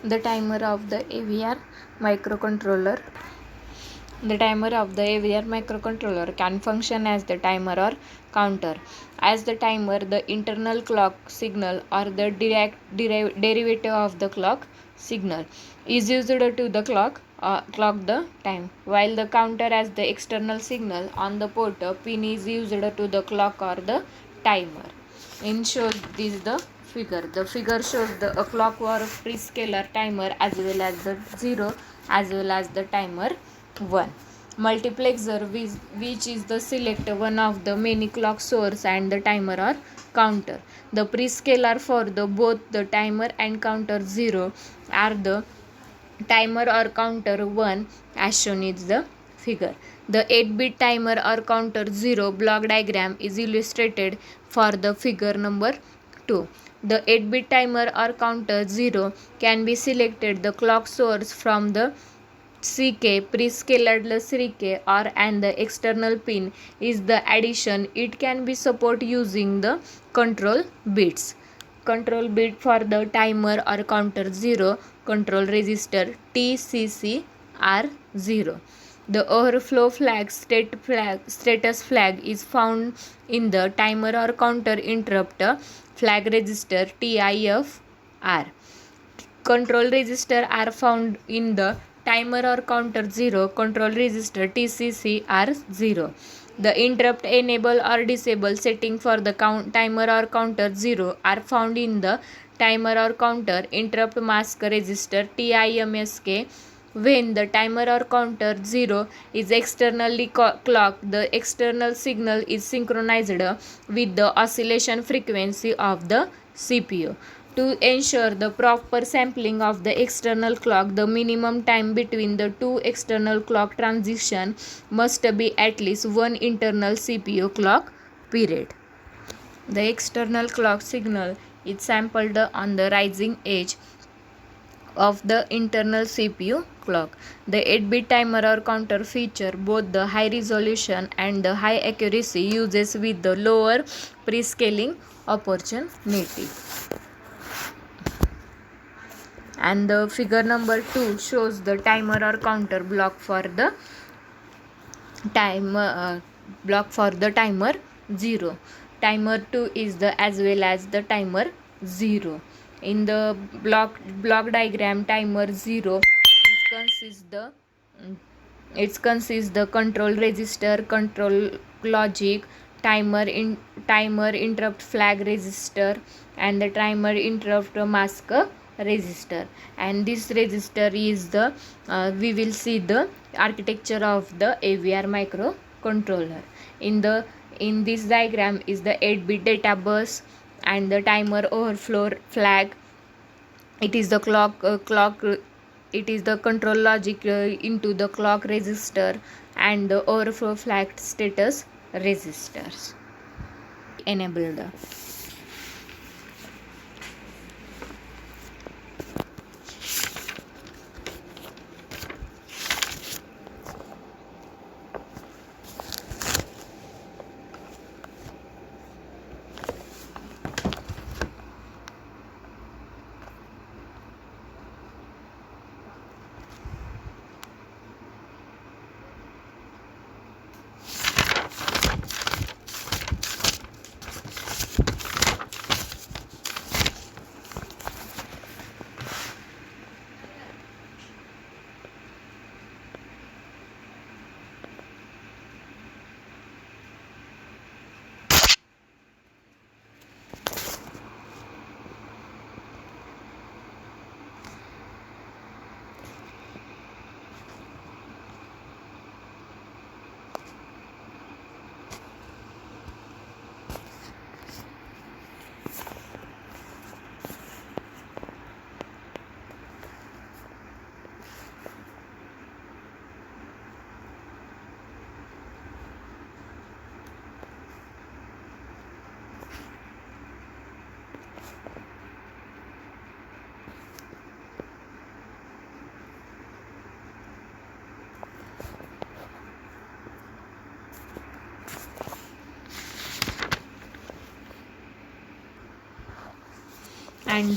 The timer of the AVR microcontroller. The timer of the AVR microcontroller can function as the timer or counter. As the timer, the internal clock signal or the derivative of the clock signal is used to the clock the time, while the counter as the external signal on the port pin is used to the clock or the timer. In shows this the figure. The figure shows the a clock or prescaler timer as well as the 0 as well as the timer 1. Multiplexer which is the select one of the many clock source and the timer or counter. The prescaler for the both the timer and counter 0 are the timer or counter 1 as shown in the figure. The 8-bit timer or counter 0 block diagram is illustrated for the figure number 2. The 8-bit timer or counter 0 can be selected the clock source from the CK prescaler CK or and the external pin is the addition. It can be support using the control bits. Control bit for the timer or counter 0, control register TCC R0. The overflow flag, status flag is found in the timer or counter interrupt flag register TIFR. Control register are found in the timer or counter 0 control register TCCR0. The interrupt enable or disable setting for the timer or counter 0 are found in the timer or counter interrupt mask register TIMSK. When the timer or counter 0 is externally clocked, the external signal is synchronized with the oscillation frequency of the CPU. To ensure the proper sampling of the external clock, the minimum time between the two external clock transition must be at least one internal CPU clock period. The external clock signal is sampled on the rising edge of the internal CPU clock. The 8-bit timer or counter feature both the high resolution and the high accuracy uses with the lower prescaling opportunity. And the figure number 2 shows the timer or counter block for the timer 0. Timer 2 is the as well as the timer 0. In the block diagram, timer 0 consists the control register, control logic, timer interrupt flag register, and the timer interrupt mask register. And this register is the we will see the architecture of the AVR microcontroller. In this diagram is the 8-bit data bus and the timer overflow flag. It is the it is the control logic into the clock register and the overflow flag status registers enabled. And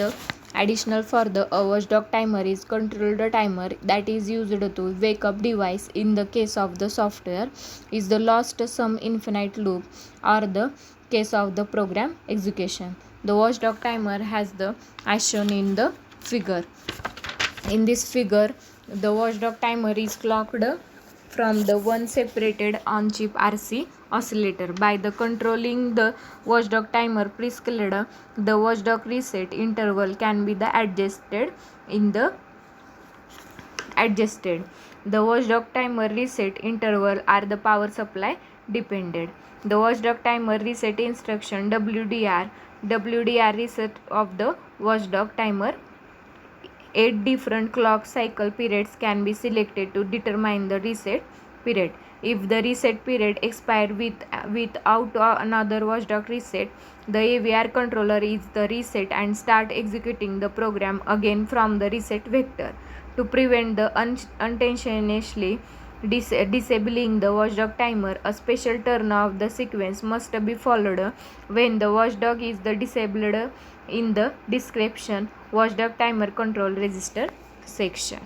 Additional further, a watchdog timer is controlled timer that is used to wake up device. In the case of the software, is the lost sum infinite loop or the case of the program execution. The watchdog timer has the as shown in the figure. In this figure, the watchdog timer is clocked from the one separated on-chip RC oscillator. By the controlling the watchdog timer prescribed, the watchdog reset interval can be the adjusted. The watchdog timer reset interval are the power supply dependent. The watchdog timer reset instruction WDR reset of the watchdog timer. 8 different clock cycle periods can be selected to determine the reset period. If the reset period expires without another watchdog reset, the AVR controller is the reset and start executing the program again from the reset vector. To prevent the unintentionally disabling the watchdog timer, a special turn of the sequence must be followed when the watchdog is disabled in the description watchdog timer control register section.